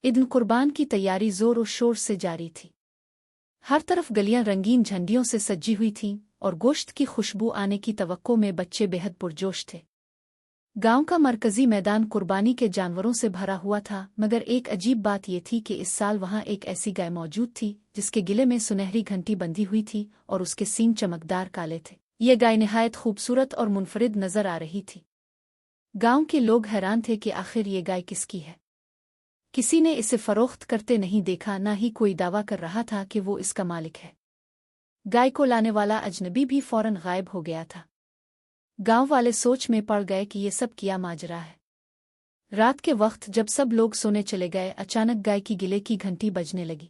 ईद कुर्बान की तैयारी जोर और शोर से जारी थी। हर तरफ गलियां रंगीन झंडियों से सजी हुई थीं और गोश्त की खुशबू आने की तवक्को में बच्चे बेहद पुरजोश थे। गांव का मरकजी मैदान कुर्बानी के जानवरों से भरा हुआ था, मगर एक अजीब बात यह थी कि इस साल वहां एक ऐसी गाय मौजूद थी जिसके गिले में सुनहरी घंटी बंधी हुई थी और उसके सींग चमकदार काले थे। यह गाय निहायत खूबसूरत और मुनफरिद नजर आ रही थी। गांव के लोग हैरान थे कि आखिर ये गाय किसकी है। किसी ने इसे फरोख्त करते नहीं देखा, न ही कोई दावा कर रहा था कि वो इसका मालिक है। गाय को लाने वाला अजनबी भी फौरन गायब हो गया था। गांव वाले सोच में पड़ गए कि ये सब क्या माजरा है। रात के वक्त जब सब लोग सोने चले गए, अचानक गाय की गिले की घंटी बजने लगी।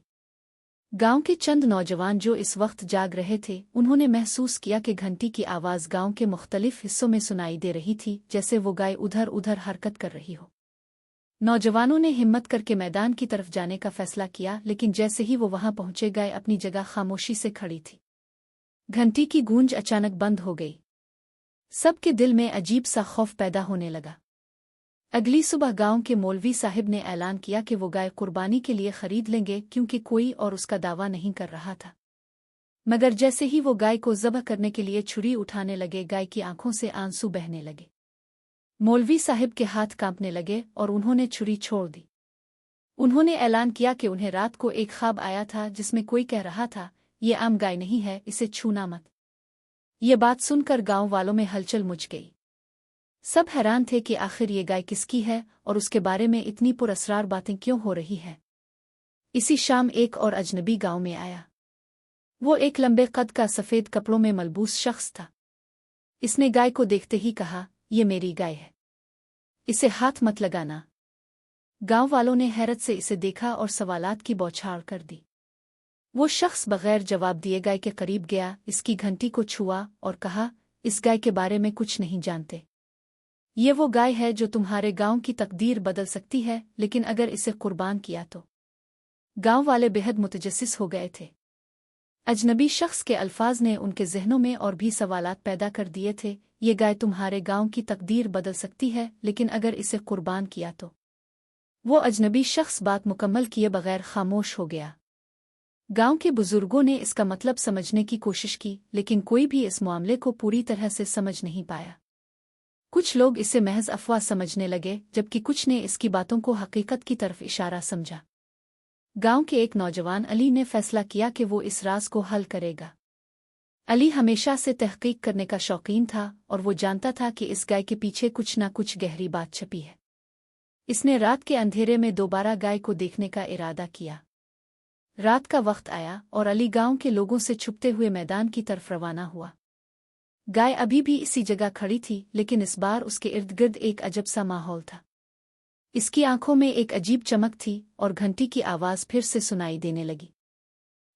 गांव के चंद नौजवान जो इस वक्त जाग रहे थे, उन्होंने महसूस किया कि घंटी की आवाज़ गांव के मुख्तलिफ हिस्सों में सुनाई दे रही थी, जैसे वो गाय उधर उधर हरकत कर रही हो। नौजवानों ने हिम्मत करके मैदान की तरफ जाने का फैसला किया, लेकिन जैसे ही वो वहां पहुंचे, गाय अपनी जगह खामोशी से खड़ी थी। घंटी की गूंज अचानक बंद हो गई। सबके दिल में अजीब सा खौफ पैदा होने लगा। अगली सुबह गांव के मौलवी साहिब ने ऐलान किया कि वो गाय कुर्बानी के लिए खरीद लेंगे, क्योंकि कोई और उसका दावा नहीं कर रहा था। मगर जैसे ही वो गाय को ज़बह करने के लिए छुरी उठाने लगे, गाय की आंखों से आंसू बहने लगे। मौलवी साहिब के हाथ कांपने लगे और उन्होंने छुरी छोड़ दी। उन्होंने ऐलान किया कि उन्हें रात को एक ख्वाब आया था जिसमें कोई कह रहा था, ये आम गाय नहीं है, इसे छूना मत। ये बात सुनकर गांव वालों में हलचल मच गई। सब हैरान थे कि आखिर ये गाय किसकी है और उसके बारे में इतनी पुरअसरार बातें क्यों हो रही हैं। इसी शाम एक और अजनबी गांव में आया। वो एक लंबे कद का सफ़ेद कपड़ों में मलबूस शख्स था। इसने गाय को देखते ही कहा, ये मेरी गाय है, इसे हाथ मत लगाना। गांव वालों ने हैरत से इसे देखा और सवालात की बौछार कर दी। वो शख्स बगैर जवाब दिए गाय के करीब गया, इसकी घंटी को छुआ और कहा, इस गाय के बारे में कुछ नहीं जानते। ये वो गाय है जो तुम्हारे गांव की तकदीर बदल सकती है, लेकिन अगर इसे कुर्बान किया तो। गांव वाले बेहद मुतजस्सिस हो गए थे। अजनबी शख्स के अल्फाज ने उनके जहनों में और भी सवालात पैदा कर दिए थे। ये गाय तुम्हारे गांव की तकदीर बदल सकती है, लेकिन अगर इसे कुर्बान किया तो। वो अजनबी शख्स बात मुकम्मल किए बगैर खामोश हो गया। गांव के बुजुर्गों ने इसका मतलब समझने की कोशिश की, लेकिन कोई भी इस मामले को पूरी तरह से समझ नहीं पाया। कुछ लोग इसे महज अफवाह समझने लगे, जबकि कुछ ने इसकी बातों को हकीकत की तरफ इशारा समझा। गांव के एक नौजवान अली ने फैसला किया कि वो इस राज को हल करेगा। अली हमेशा से तहकीक करने का शौकीन था और वो जानता था कि इस गाय के पीछे कुछ ना कुछ गहरी बात छपी है। इसने रात के अंधेरे में दोबारा गाय को देखने का इरादा किया। रात का वक्त आया और अली गांव के लोगों से छुपते हुए मैदान की तरफ रवाना हुआ। गाय अभी भी इसी जगह खड़ी थी, लेकिन इस बार उसके इर्द गिर्द एक अजब सा माहौल था। इसकी आंखों में एक अजीब चमक थी और घंटी की आवाज़ फिर से सुनाई देने लगी।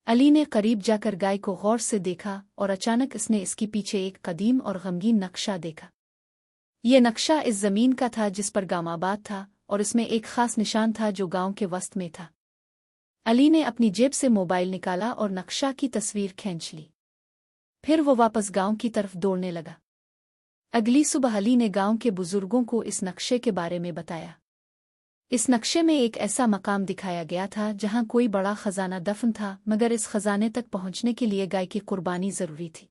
अली ने करीब जाकर गाय को गौर से देखा और अचानक इसने इसके पीछे एक कदीम और गमगीन नक्शा देखा। ये नक्शा इस जमीन का था जिस पर गांव आबाद था, और इसमें एक खास निशान था जो गांव के वस्त में था। अली ने अपनी जेब से मोबाइल निकाला और नक्शा की तस्वीर खींच ली। फिर वो वापस गांव की तरफ दौड़ने लगा। अगली सुबह अली ने गांव के बुजुर्गों को इस नक्शे के बारे में बताया। इस नक्शे में एक ऐसा मकाम दिखाया गया था जहां कोई बड़ा खजाना दफन था, मगर इस खजाने तक पहुंचने के लिए गाय की कुर्बानी जरूरी थी।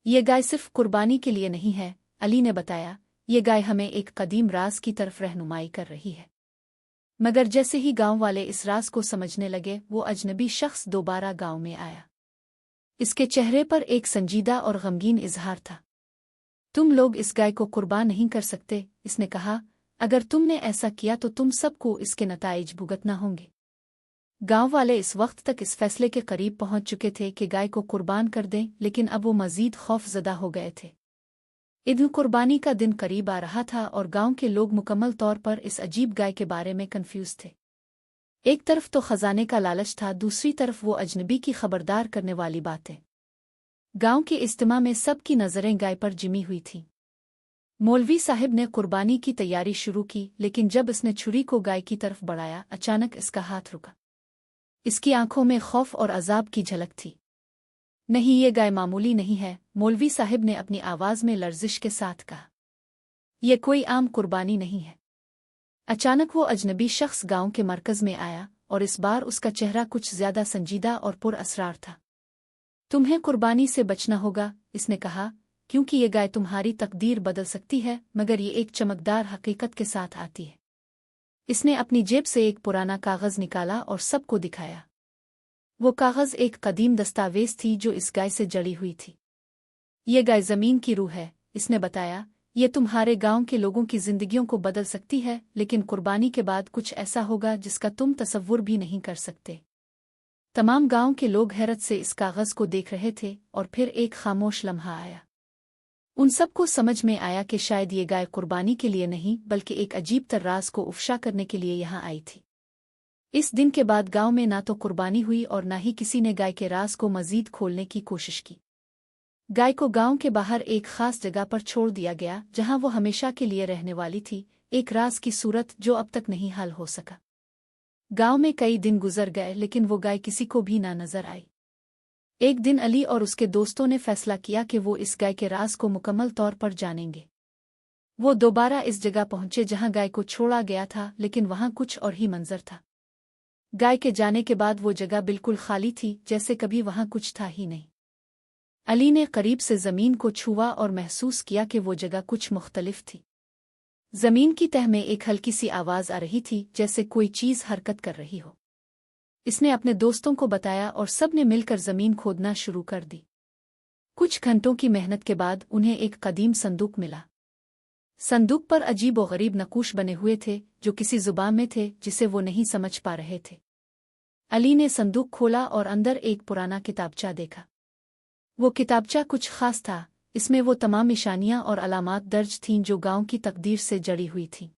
ये गाय सिर्फ कुर्बानी के लिए नहीं है, अली ने बताया, ये गाय हमें एक कदीम राज की तरफ रहनुमाई कर रही है। मगर जैसे ही गांव वाले इस राज को समझने लगे, वो अजनबी शख्स दोबारा गांव में आया। इसके चेहरे पर एक संजीदा और गमगीन इजहार था। तुम लोग इस गाय को कुर्बान नहीं कर सकते, इसने कहा। अगर तुमने ऐसा किया तो तुम सबको इसके नताइज भुगतना होंगे। गांव वाले इस वक्त तक इस फैसले के करीब पहुंच चुके थे कि गाय को कुर्बान कर दें, लेकिन अब वो मजीद खौफजदा हो गए थे। ईद कुर्बानी का दिन करीब आ रहा था और गांव के लोग मुकम्मल तौर पर इस अजीब गाय के बारे में कंफ्यूज थे। एक तरफ तो खजाने का लालच था, दूसरी तरफ वो अजनबी की खबरदार करने वाली बातें। गांव के इज्तिमा में सबकी नज़रें गाय पर जिमी हुई थीं। मौलवी साहिब ने कुर्बानी की तैयारी शुरू की, लेकिन जब इसने छुरी को गाय की तरफ बढ़ाया, अचानक इसका हाथ रुका। इसकी आंखों में खौफ और अजाब की झलक थी। नहीं, ये गाय मामूली नहीं है, मौलवी साहिब ने अपनी आवाज़ में लर्जिश के साथ कहा। यह कोई आम कुर्बानी नहीं है। अचानक वो अजनबी शख्स गांव के मरकज में आया और इस बार उसका चेहरा कुछ ज्यादा संजीदा और पुरअसरार था। तुम्हें कुर्बानी से बचना होगा, इसने कहा, क्योंकि ये गाय तुम्हारी तकदीर बदल सकती है, मगर ये एक चमकदार हकीकत के साथ आती है। इसने अपनी जेब से एक पुराना कागज निकाला और सबको दिखाया। वो कागज एक कदीम दस्तावेज थी जो इस गाय से जड़ी हुई थी। ये गाय जमीन की रूह है, इसने बताया। ये तुम्हारे गांव के लोगों की जिंदगियों को बदल सकती है, लेकिन कुर्बानी के बाद कुछ ऐसा होगा जिसका तुम तसव्वुर भी नहीं कर सकते। तमाम गांव के लोग हैरत से इस कागज को देख रहे थे और फिर एक खामोश लम्हा आया। उन सबको समझ में आया कि शायद ये गाय कुर्बानी के लिए नहीं बल्कि एक अजीब तर राज को उफ्शा करने के लिए यहाँ आई थी। इस दिन के बाद गांव में ना तो कुर्बानी हुई और ना ही किसी ने गाय के राज को मजीद खोलने की कोशिश की। गाय को गांव के बाहर एक खास जगह पर छोड़ दिया गया जहां वो हमेशा के लिए रहने वाली थी, एक राज की सूरत जो अब तक नहीं हल हो सका। गांव में कई दिन गुजर गए लेकिन वो गाय किसी को भी ना नजर आई। एक दिन अली और उसके दोस्तों ने फैसला किया कि वो इस गाय के राज को मुकम्मल तौर पर जानेंगे। वो दोबारा इस जगह पहुंचे जहां गाय को छोड़ा गया था, लेकिन वहां कुछ और ही मंजर था। गाय के जाने के बाद वो जगह बिल्कुल खाली थी, जैसे कभी वहां कुछ था ही नहीं। अली ने करीब से जमीन को छुआ और महसूस किया कि वो जगह कुछ मुख्तलिफ थी। जमीन की तह में एक हल्की सी आवाज आ रही थी, जैसे कोई चीज हरकत कर रही हो। इसने अपने दोस्तों को बताया और सब ने मिलकर जमीन खोदना शुरू कर दी। कुछ घंटों की मेहनत के बाद उन्हें एक कदीम संदूक मिला। संदूक पर अजीब और गरीब नक्काश बने हुए थे जो किसी जुबान में थे जिसे वो नहीं समझ पा रहे थे। अली ने संदूक खोला और अंदर एक पुराना किताबचा देखा। वो किताबचा कुछ खास था, इसमें वो तमाम निशानियां और अलामात दर्ज थीं जो गांव की तकदीर से जड़ी हुई थीं।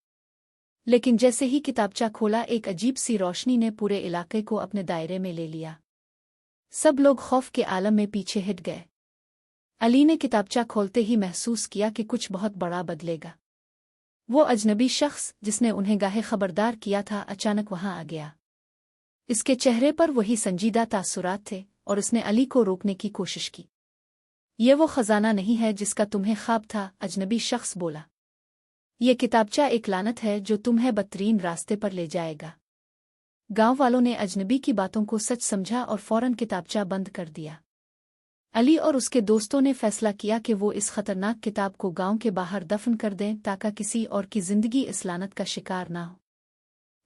लेकिन जैसे ही किताबचा खोला, एक अजीब सी रोशनी ने पूरे इलाके को अपने दायरे में ले लिया। सब लोग खौफ के आलम में पीछे हट गए। अली ने किताबचा खोलते ही महसूस किया कि कुछ बहुत बड़ा बदलेगा। वो अजनबी शख्स जिसने उन्हें गाहे खबरदार किया था अचानक वहां आ गया। इसके चेहरे पर वही संजीदा तासुरात थे और उसने अली को रोकने की कोशिश की। ये वो खजाना नहीं है जिसका तुम्हें ख्वाब था, अजनबी शख्स बोला। ये किताबचा एक लानत है जो तुम्हें बदतरीन रास्ते पर ले जाएगा। गांव वालों ने अजनबी की बातों को सच समझा और फौरन किताबचा बंद कर दिया। अली और उसके दोस्तों ने फैसला किया कि वो इस खतरनाक किताब को गांव के बाहर दफन कर दें ताकि किसी और की जिंदगी इस लानत का शिकार ना हो।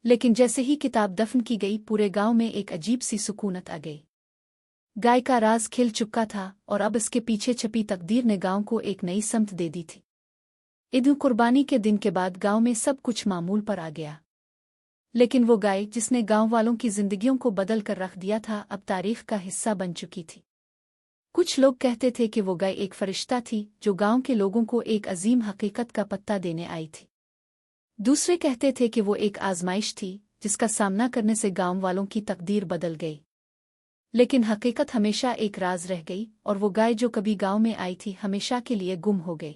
लेकिन जैसे ही किताब दफन की गई, पूरे गांव में एक अजीब सी सुकूनत आ गई। गाय का राज खिल चुका था और अब इसके पीछे छपी तकदीर ने गांव को एक नई समत दे दी थी। ईद कुर्बानी के दिन के बाद गांव में सब कुछ मामूल पर आ गया। लेकिन वो गाय जिसने गांव वालों की जिंदगियों को बदल कर रख दिया था, अब तारीख का हिस्सा बन चुकी थी। कुछ लोग कहते थे कि वो गाय एक फरिश्ता थी जो गांव के लोगों को एक अजीम हकीकत का पत्ता देने आई थी। दूसरे कहते थे कि वो एक आजमाइश थी जिसका सामना करने से गांव वालों की तकदीर बदल गई। लेकिन हकीकत हमेशा एक राज रह गई और वो गाय जो कभी गांव में आई थी हमेशा के लिए गुम हो गई।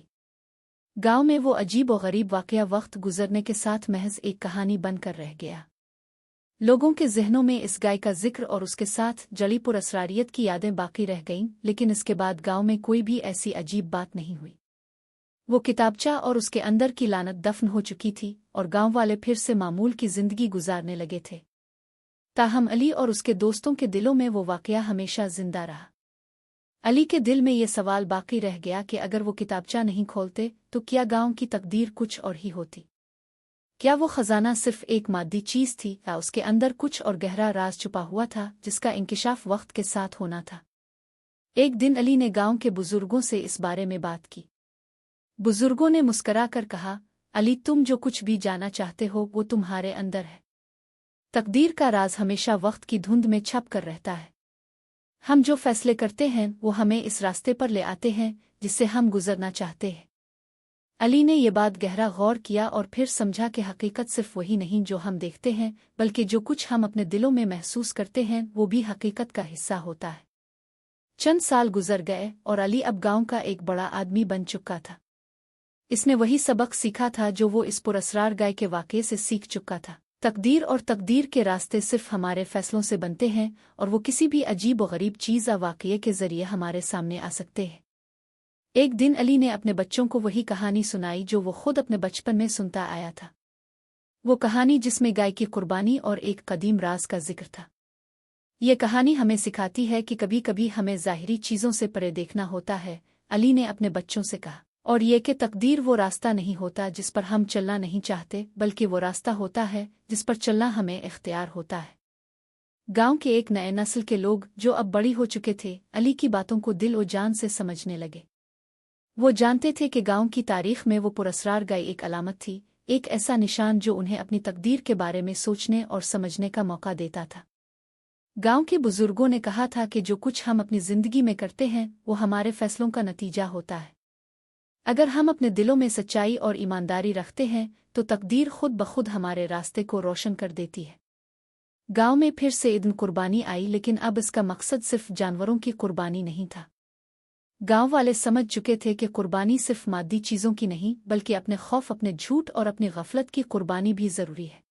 गांव में वो अजीब और गरीब वाकया वक्त गुजरने के साथ महज एक कहानी बनकर रह गया। लोगों के ज़हनों में इस गाय का जिक्र और उसके साथ जड़ी पुरअसरारियत की यादें बाकी रह गईं, लेकिन इसके बाद गांव में कोई भी ऐसी अजीब बात नहीं हुई। वो किताबचा और उसके अंदर की लानत दफन हो चुकी थी और गांव वाले फिर से मामूल की जिंदगी गुजारने लगे थे। ताहम अली और उसके दोस्तों के दिलों में वो वाकया हमेशा जिंदा रहा। अली के दिल में ये सवाल बाकी रह गया कि अगर वो किताबचा नहीं खोलते तो क्या गांव की तकदीर कुछ और ही होती? क्या वो खजाना सिर्फ एक मादी चीज थी या उसके अंदर कुछ और गहरा राज छुपा हुआ था जिसका इंकिशाफ वक्त के साथ होना था? एक दिन अली ने गांव के बुजुर्गों से इस बारे में बात की। बुजुर्गों ने मुस्करा कर कहा, अली, तुम जो कुछ भी जाना चाहते हो वो तुम्हारे अंदर है। तकदीर का राज हमेशा वक्त की धुंध में छप कर रहता है। हम जो फैसले करते हैं वो हमें इस रास्ते पर ले आते हैं जिससे हम गुजरना चाहते हैं। अली ने ये बात गहरा गौर किया और फिर समझा कि हकीकत सिर्फ वही नहीं जो हम देखते हैं, बल्कि जो कुछ हम अपने दिलों में महसूस करते हैं वो भी हकीकत का हिस्सा होता है। चंद साल गुजर गए और अली अब गांव का एक बड़ा आदमी बन चुका था। इसने वही सबक सीखा था जो वो इस पुरअसरार गाय के वाक़ये से सीख चुका था। तकदीर और तकदीर के रास्ते सिर्फ हमारे फैसलों से बनते हैं और वो किसी भी अजीब और गरीब चीज़ या वाक़ये के ज़रिए हमारे सामने आ सकते हैं। एक दिन अली ने अपने बच्चों को वही कहानी सुनाई जो वो खुद अपने बचपन में सुनता आया था। वो कहानी जिसमें गाय की कुर्बानी और एक कदीम राज का जिक्र था। ये कहानी हमें सिखाती है कि कभी कभी हमें ज़ाहिरी चीज़ों से परे देखना होता है। अली ने अपने बच्चों से कहा, और ये कि तकदीर वो रास्ता नहीं होता जिस पर हम चलना नहीं चाहते, बल्कि वो रास्ता होता है जिस पर चलना हमें इख्तियार होता है। गांव के एक नए नस्ल के लोग जो अब बड़ी हो चुके थे, अली की बातों को दिल और जान से समझने लगे। वो जानते थे कि गांव की तारीख में वो पुरस्रार गाय एक अलामत थी, एक ऐसा निशान जो उन्हें अपनी तकदीर के बारे में सोचने और समझने का मौका देता था। गांव के बुजुर्गों ने कहा था कि जो कुछ हम अपनी जिंदगी में करते हैं वो हमारे फैसलों का नतीजा होता है। अगर हम अपने दिलों में सच्चाई और ईमानदारी रखते हैं तो तकदीर खुद ब खुद हमारे रास्ते को रोशन कर देती है। गांव में फिर से ईद कुर्बानी आई, लेकिन अब इसका मकसद सिर्फ जानवरों की कुर्बानी नहीं था। गांव वाले समझ चुके थे कि कुर्बानी सिर्फ मादी चीज़ों की नहीं, बल्कि अपने खौफ, अपने झूठ और अपनी गफलत की कुर्बानी भी ज़रूरी है।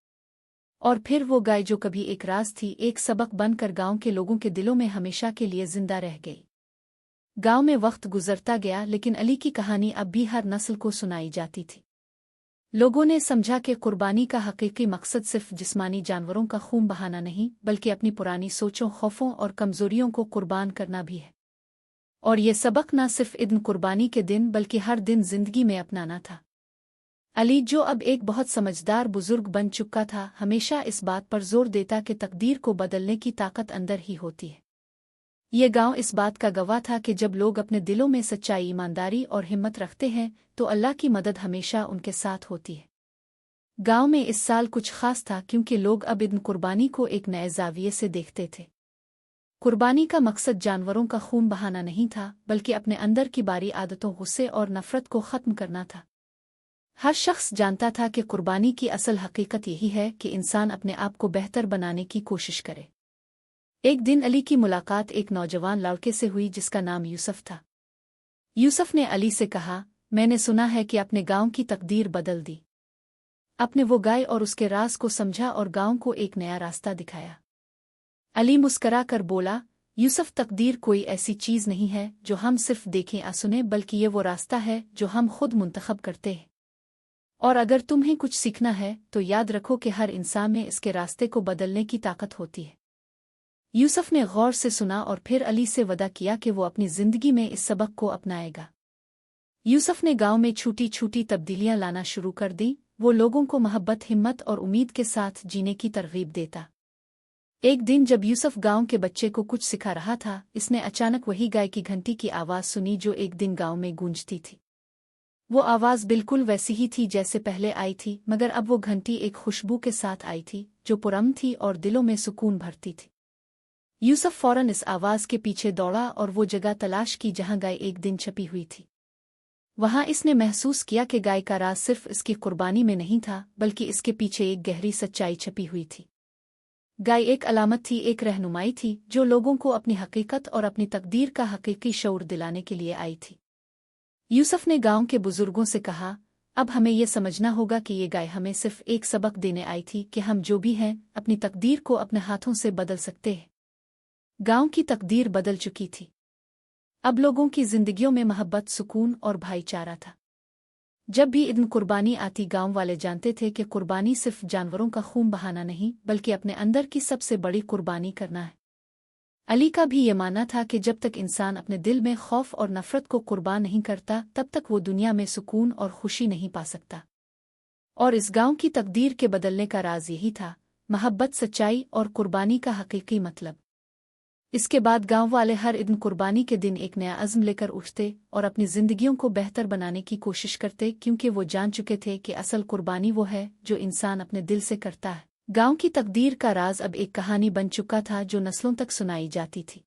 और फिर वो गाय जो कभी एक राज थी, एक सबक बनकर गांव के लोगों के दिलों में हमेशा के लिए जिंदा रह गई। गांव में वक्त गुजरता गया, लेकिन अली की कहानी अब भी हर नस्ल को सुनाई जाती थी। लोगों ने समझा कि कुर्बानी का हकीकी मकसद सिर्फ जिस्मानी जानवरों का खून बहाना नहीं, बल्कि अपनी पुरानी सोचों, खौफों और कमजोरियों को कुर्बान करना भी है। और ये सबक न सिर्फ ईद कुर्बानी के दिन बल्कि हर दिन जिंदगी में अपनाना था। अली, जो अब एक बहुत समझदार बुजुर्ग बन चुका था, हमेशा इस बात पर जोर देता कि तकदीर को बदलने की ताकत अंदर ही होती है। ये गांव इस बात का गवाह था कि जब लोग अपने दिलों में सच्चाई, ईमानदारी और हिम्मत रखते हैं तो अल्लाह की मदद हमेशा उनके साथ होती है। गांव में इस साल कुछ खास था क्योंकि लोग अब ईद कुर्बानी को एक नए ज़ाविये से देखते थे। कुर्बानी का मकसद जानवरों का खून बहाना नहीं था, बल्कि अपने अंदर की बारी आदतों, गुस्से और नफरत को ख़त्म करना था। हर शख्स जानता था कि कुर्बानी की असल हकीकत यही है कि इंसान अपने आप को बेहतर बनाने की कोशिश करे। एक दिन अली की मुलाकात एक नौजवान लड़के से हुई जिसका नाम यूसुफ था। यूसुफ ने अली से कहा, मैंने सुना है कि अपने गांव की तकदीर बदल दी। अपने वो गाय और उसके राज को समझा और गांव को एक नया रास्ता दिखाया। अली मुस्करा कर बोला, यूसुफ, तकदीर कोई ऐसी चीज़ नहीं है जो हम सिर्फ देखें या सुने, बल्कि ये वो रास्ता है जो हम खुद मुंतखब करते हैं। और अगर तुम्हें कुछ सीखना है तो याद रखो कि हर इंसान में इसके रास्ते को बदलने की ताकत होती है। यूसुफ ने गौर से सुना और फिर अली से वदा किया कि वो अपनी जिंदगी में इस सबक को अपनाएगा। यूसुफ ने गांव में छोटी छोटी तब्दीलियां लाना शुरू कर दी। वो लोगों को मोहब्बत, हिम्मत और उम्मीद के साथ जीने की तरगीब देता। एक दिन जब यूसुफ गांव के बच्चे को कुछ सिखा रहा था, इसने अचानक वही गाय की घंटी की आवाज़ सुनी जो एक दिन गांव में गूंजती थी। वो आवाज़ बिल्कुल वैसी ही थी जैसे पहले आई थी, मगर अब वो घंटी एक खुशबू के साथ आई थी जो पुरअमन थी और दिलों में सुकून भरती थी। यूसुफ फौरन इस आवाज़ के पीछे दौड़ा और वो जगह तलाश की जहां गाय एक दिन छपी हुई थी। वहां इसने महसूस किया कि गाय का राज सिर्फ इसकी कुर्बानी में नहीं था, बल्कि इसके पीछे एक गहरी सच्चाई छपी हुई थी। गाय एक अलामत थी, एक रहनुमाई थी जो लोगों को अपनी हकीकत और अपनी तकदीर का हकीकी शऊर दिलाने के लिए आई थी। यूसुफ ने गांव के बुजुर्गों से कहा, अब हमें यह समझना होगा कि ये गाय हमें सिर्फ एक सबक देने आई थी कि हम जो भी हैं अपनी तकदीर को अपने हाथों से बदल सकते हैं। गांव की तकदीर बदल चुकी थी। अब लोगों की जिंदगियों में मोहब्बत, सुकून और भाईचारा था। जब भी ईद कुर्बानी आती, गांव वाले जानते थे कि कुर्बानी सिर्फ जानवरों का खून बहाना नहीं, बल्कि अपने अंदर की सबसे बड़ी कुर्बानी करना है। अली का भी ये मानना था कि जब तक इंसान अपने दिल में खौफ और नफरत को कुर्बान नहीं करता, तब तक वो दुनिया में सुकून और खुशी नहीं पा सकता। और इस गांव की तकदीर के बदलने का राज यही था, मोहब्बत, सच्चाई और कुर्बानी का हकीकी मतलब। इसके बाद गांव वाले हर ईद कुर्बानी के दिन एक नया अज़्म लेकर उठते और अपनी जिंदगियों को बेहतर बनाने की कोशिश करते, क्योंकि वो जान चुके थे कि असल कुर्बानी वो है जो इंसान अपने दिल से करता है। गांव की तकदीर का राज अब एक कहानी बन चुका था जो नस्लों तक सुनाई जाती थी।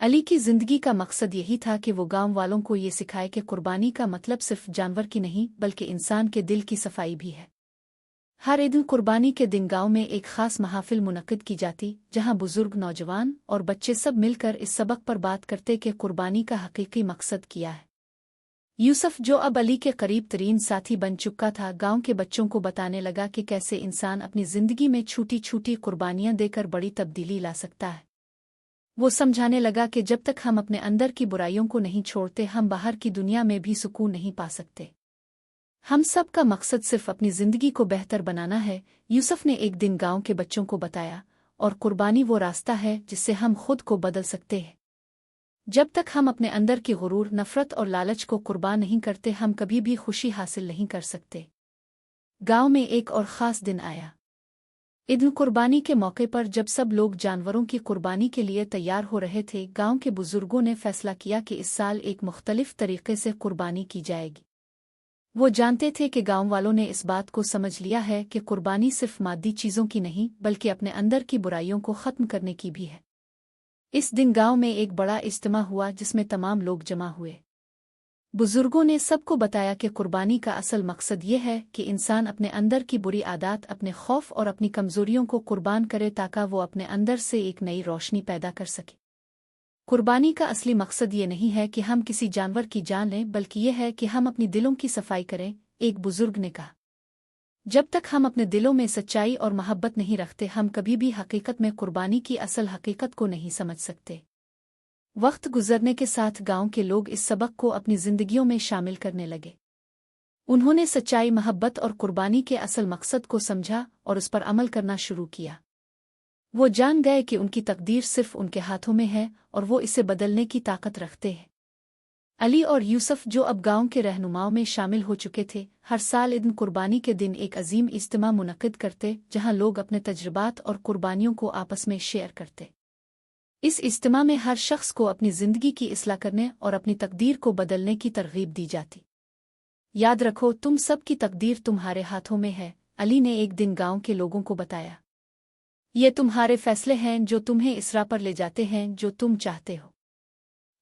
अली की जिंदगी का मकसद यही था कि वो गांव वालों को ये सिखाए कि कुर्बानी का मतलब सिर्फ जानवर की नहीं, बल्कि इंसान के दिल की सफाई भी है। हर ईद कुर्बानी के दिन गांव में एक खास महफिल मुनक्किद की जाती, जहां बुजुर्ग, नौजवान और बच्चे सब मिलकर इस सबक पर बात करते कि कुर्बानी का हकीकी मकसद क्या है। यूसुफ, जो अब अली के करीब तरीन साथी बन चुका था, गांव के बच्चों को बताने लगा कि कैसे इंसान अपनी जिंदगी में छोटी छोटी कुर्बानियां देकर बड़ी तब्दीली ला सकता है। वो समझाने लगा कि जब तक हम अपने अंदर की बुराइयों को नहीं छोड़ते, हम बाहर की दुनिया में भी सुकून नहीं पा सकते। हम सब का मकसद सिर्फ अपनी जिंदगी को बेहतर बनाना है, यूसुफ ने एक दिन गांव के बच्चों को बताया, और कुर्बानी वो रास्ता है जिससे हम खुद को बदल सकते हैं। जब तक हम अपने अंदर की गुरूर, नफरत और लालच को कुर्बान नहीं करते, हम कभी भी खुशी हासिल नहीं कर सकते। गांव में एक और ख़ास दिन आया। ईद कुर्बानी के मौके पर जब सब लोग जानवरों की कुर्बानी के लिए तैयार हो रहे थे, गांव के बुजुर्गों ने फैसला किया कि इस साल एक मुख्तलिफ तरीके से कुर्बानी की जाएगी। वो जानते थे कि गांव वालों ने इस बात को समझ लिया है कि कुर्बानी सिर्फ मादी चीज़ों की नहीं, बल्कि अपने अंदर की बुराइयों को ख़त्म करने की भी है। इस दिन गांव में एक बड़ा इज्तिमा हुआ जिसमें तमाम लोग जमा हुए। बुजुर्गों ने सबको बताया कि कुर्बानी का असल मकसद ये है कि इंसान अपने अंदर की बुरी आदत, अपने खौफ और अपनी कमज़ोरियों को कुर्बान करे ताकि वो अपने अंदर से एक नई रोशनी पैदा कर सके। कुर्बानी का असली मकसद ये नहीं है कि हम किसी जानवर की जान लें, बल्कि ये है कि हम अपनी दिलों की सफाई करें, एक बुजुर्ग ने कहा। जब तक हम अपने दिलों में सच्चाई और मोहब्बत नहीं रखते, हम कभी भी हकीकत में कुर्बानी की असल हकीकत को नहीं समझ सकते। वक्त गुजरने के साथ गांव के लोग इस सबक को अपनी जिंदगियों में शामिल करने लगे। उन्होंने सच्चाई, मोहब्बत और कुर्बानी के असल मकसद को समझा और उस पर अमल करना शुरू किया। वो जान गए कि उनकी तकदीर सिर्फ उनके हाथों में है और वो इसे बदलने की ताकत रखते हैं। अली और यूसुफ, जो अब गांव के रहनुमाओं में शामिल हो चुके थे, हर साल ईद कुर्बानी के दिन एक अजीम इज्तिमा मुनक्किद करते, जहां लोग अपने तजुर्बात और कुर्बानियों को आपस में शेयर करते। इस इज्तिमा में हर शख्स को अपनी ज़िंदगी की इस्लाह करने और अपनी तकदीर को बदलने की तरगीब दी जाती। याद रखो, तुम सब की तकदीर तुम्हारे हाथों में है, अली ने एक दिन गांव के लोगों को बताया। ये तुम्हारे फैसले हैं जो तुम्हें इस राह पर ले जाते हैं जो तुम चाहते हो।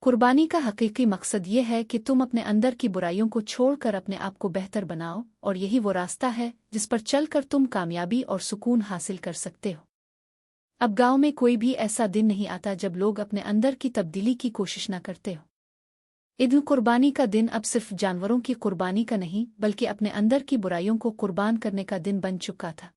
कुर्बानी का हकीकी मकसद ये है कि तुम अपने अंदर की बुराइयों को छोड़कर अपने आप को बेहतर बनाओ, और यही वो रास्ता है जिस पर चलकर तुम कामयाबी और सुकून हासिल कर सकते हो। अब गांव में कोई भी ऐसा दिन नहीं आता जब लोग अपने अंदर की तब्दीली की कोशिश न करते हो। ईद कुर्बानी का दिन अब सिर्फ जानवरों की कुर्बानी का नहीं, बल्कि अपने अंदर की बुराइयों को कुर्बान करने का दिन बन चुका था।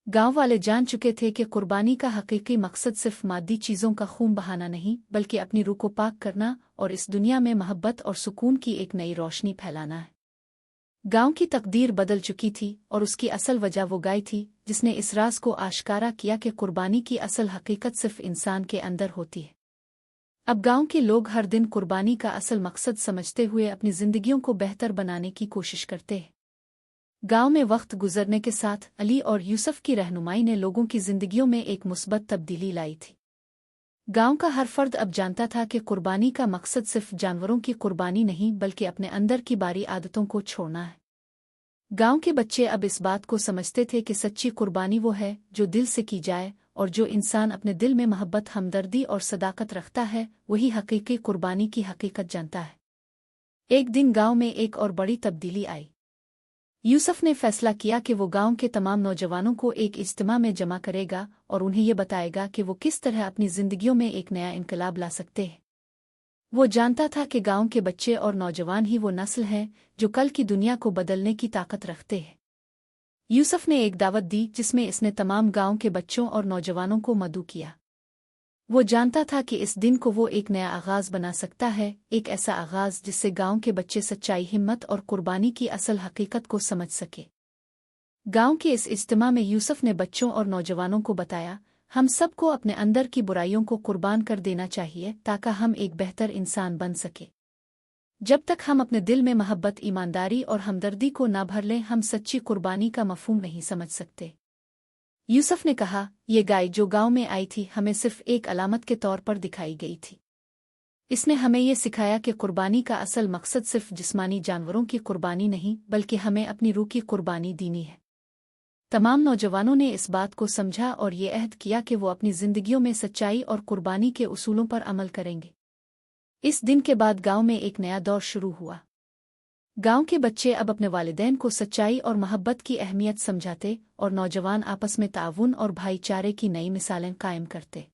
गांव वाले जान चुके थे कि कुर्बानी का हकीकी मकसद सिर्फ मादी चीज़ों का खून बहाना नहीं, बल्कि अपनी रूह को पाक करना और इस दुनिया में मोहब्बत और सुकून की एक नई रोशनी फैलाना है। गांव की तकदीर बदल चुकी थी और उसकी असल वजह वो गाय थी जिसने इस राज को आश्कारा किया कि कुर्बानी की असल हकीकत सिर्फ इंसान के अंदर होती है। अब गांव के लोग हर दिन कुर्बानी का असल मकसद समझते हुए अपनी जिंदगियों को बेहतर बनाने की कोशिश करते हैं। गांव में वक्त गुजरने के साथ अली और यूसुफ की रहनुमाई ने लोगों की जिंदगियों में एक मुस्बत तब्दीली लाई थी। गांव का हर फर्द अब जानता था कि कुर्बानी का मकसद सिर्फ जानवरों की कुर्बानी नहीं, बल्कि अपने अंदर की बारी आदतों को छोड़ना है। गांव के बच्चे अब इस बात को समझते थे कि सच्ची कुर्बानी वो है जो दिल से की जाए, और जो इंसान अपने दिल में मोहब्बत, हमदर्दी और सदाकत रखता है, वही हकीकी कुर्बानी की हकीकत जानता है। एक दिन गांव में एक और बड़ी तब्दीली आई। यूसुफ ने फैसला किया कि वो गांव के तमाम नौजवानों को एक इज्तिमा में जमा करेगा और उन्हें ये बताएगा कि वो किस तरह अपनी जिंदगियों में एक नया इनकलाब ला सकते हैं। वो जानता था कि गांव के बच्चे और नौजवान ही वो नस्ल है जो कल की दुनिया को बदलने की ताकत रखते हैं। यूसुफ ने एक दावत दी जिसमें इसने तमाम गांव के बच्चों और नौजवानों को मदऊ किया। वो जानता था कि इस दिन को वो एक नया आगाज बना सकता है, एक ऐसा आगाज जिससे गांव के बच्चे सच्चाई, हिम्मत और कुर्बानी की असल हकीकत को समझ सके। गांव के इस इज्तिमा में यूसुफ ने बच्चों और नौजवानों को बताया, हम सबको अपने अंदर की बुराइयों को कुर्बान कर देना चाहिए ताकि हम एक बेहतर इंसान बन सके। जब तक हम अपने दिल में मोहब्बत, ईमानदारी और हमदर्दी को ना भर लें, हम सच्ची कुर्बानी का मफहूम नहीं समझ सकते। यूसुफ ने कहा, ये गाय जो गांव में आई थी हमें सिर्फ एक अलामत के तौर पर दिखाई गई थी। इसने हमें ये सिखाया कि कुर्बानी का असल मकसद सिर्फ जिस्मानी जानवरों की कुर्बानी नहीं, बल्कि हमें अपनी रूह की कुर्बानी देनी है। तमाम नौजवानों ने इस बात को समझा और ये अहद किया कि वो अपनी जिंदगियों में सच्चाई और कुर्बानी के उसूलों पर अमल करेंगे। इस दिन के बाद गांव में एक नया दौर शुरू हुआ। गांव के बच्चे अब अपने वालिदैन को सच्चाई और मोहब्बत की अहमियत समझाते और नौजवान आपस में ताउन और भाईचारे की नई मिसालें कायम करते।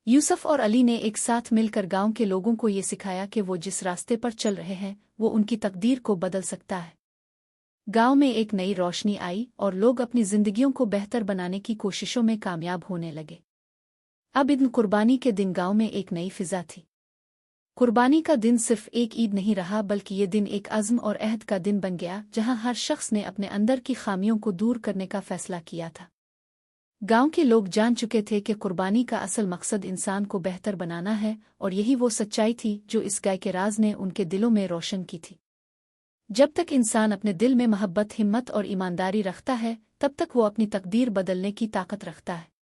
यूसुफ और अली ने एक साथ मिलकर गांव के लोगों को ये सिखाया कि वो जिस रास्ते पर चल रहे हैं वो उनकी तकदीर को बदल सकता है। गांव में एक नई रोशनी आई और लोग अपनी जिंदगियों को बेहतर बनाने की कोशिशों में कामयाब होने लगे। अब ईद कुर्बानी के दिन गांव में एक नई फिजा थी। قربانی کا دن صرف ایک عید نہیں رہا بلکہ یہ دن ایک عزم اور عہد کا دن بن گیا جہاں ہر شخص نے اپنے اندر کی خامیوں کو دور کرنے کا فیصلہ کیا تھا۔ گاؤں کے لوگ جان چکے تھے کہ قربانی کا اصل مقصد انسان کو بہتر بنانا ہے، اور یہی وہ سچائی تھی جو اس گائے کے راز نے ان کے دلوں میں روشن کی تھی۔ جب تک انسان اپنے دل میں محبت، ہمت اور ایمانداری رکھتا ہے، تب تک وہ اپنی تقدیر بدلنے کی طاقت رکھتا ہے۔